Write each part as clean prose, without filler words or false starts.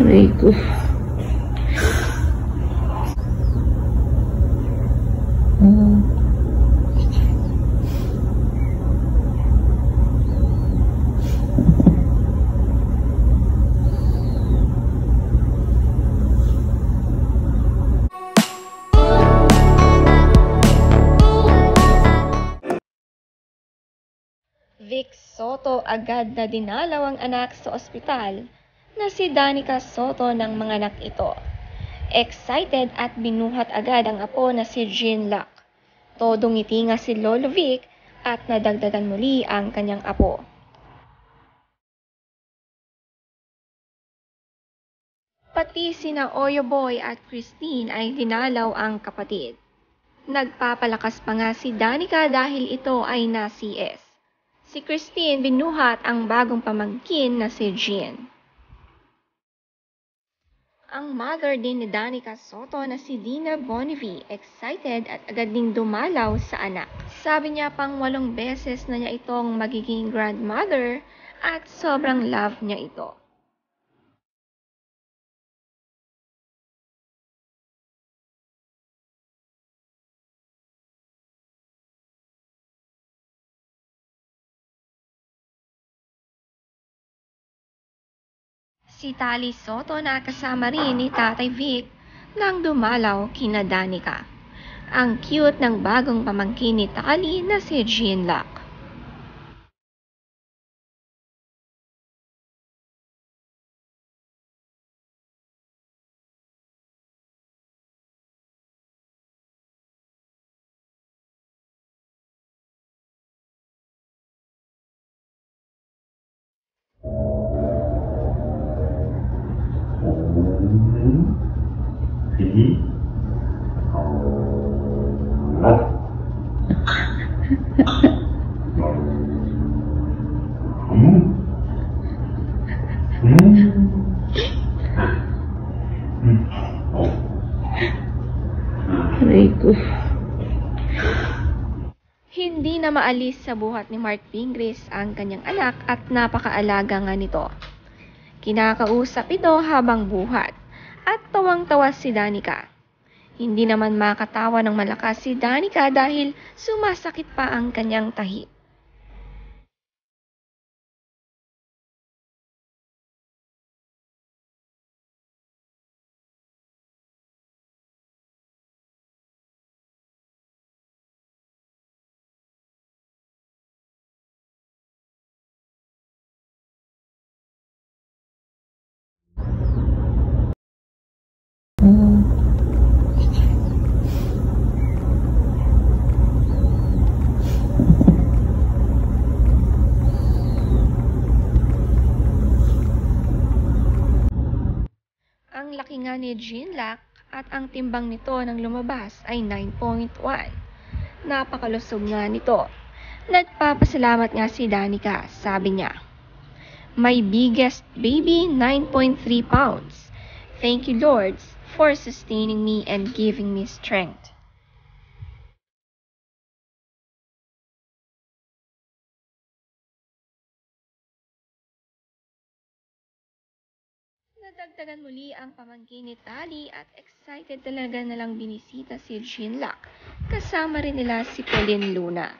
Aray ko. Vic Soto agad na dinalaw ang anak sa ospital na si Danica Soto ng mga anak ito. Excited at binuhat agad ang apo na si Jean Lac. Todong ngiti nga si Lolo Vic at nadagdagan muli ang kanyang apo. Pati sina Oyo Boy at Christine ay dinalaw ang kapatid. Nagpapalakas pa nga si Danica dahil ito ay na-CS. Si Christine binuhat ang bagong pamangkin na si Jean. Ang mother din ni Danica Soto na si Dina Bonnevie excited at agad ding dumalaw sa anak. Sabi niya pang 8 beses na niya itong magiging grandmother at sobrang love niya ito. Si Tali Soto na kasama rin ni Tatay Vic nang dumalaw kina Danica. Ang cute ng bagong pamangkin ni Tali na si Jean Lac. Aray ko. Hindi na maalis sa buhat ni Mark Pingris ang kanyang anak at napakaalaga nga nito. Kinakausap ito habang buhat at tawang-tawa si Danica. Hindi naman makatawa ng malakas si Danica dahil sumasakit pa ang kanyang tahi. Ang laki nga ni Jean Lac at ang timbang nito nang lumabas ay 9.1. Napakalusog nga nito. Nagpapasalamat nga si Danica, sabi niya. My biggest baby, 9.3 pounds. Thank you, Lord, for sustaining me and giving me strength. Nadagdagan muli ang pamangkin ni Tali at excited talaga na lang binisita si Jean Lac. Kasama rin nila si Pauline Luna.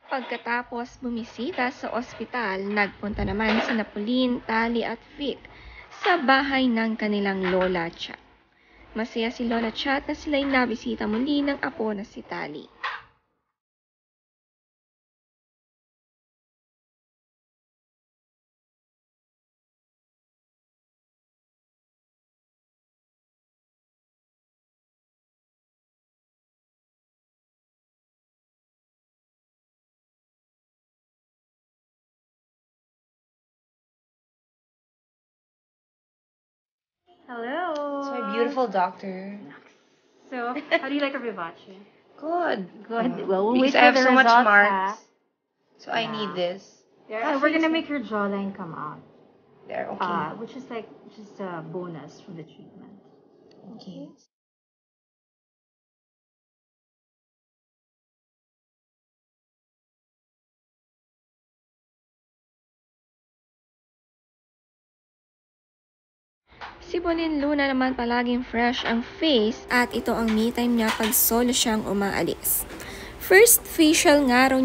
Pagkatapos bumisita sa ospital, nagpunta naman sina Pauline, Tali at Vic sa bahay ng kanilang Lola Chat. Masaya si Lola Chat na sila'y nabisita muli ng apo na si Tali. Hello. It's my beautiful doctor. So, how do you like our vivace? Good. Good. Well, we'll Because wait I have for the so much results, marks. So I Yeah. need this. And we're gonna make your jawline come out, There, okay. which is like just a bonus from the treatment. Okay. Si Bonin Luna naman palaging fresh ang face at ito ang me time niya pag solo siyang umaalis. First facial nga raw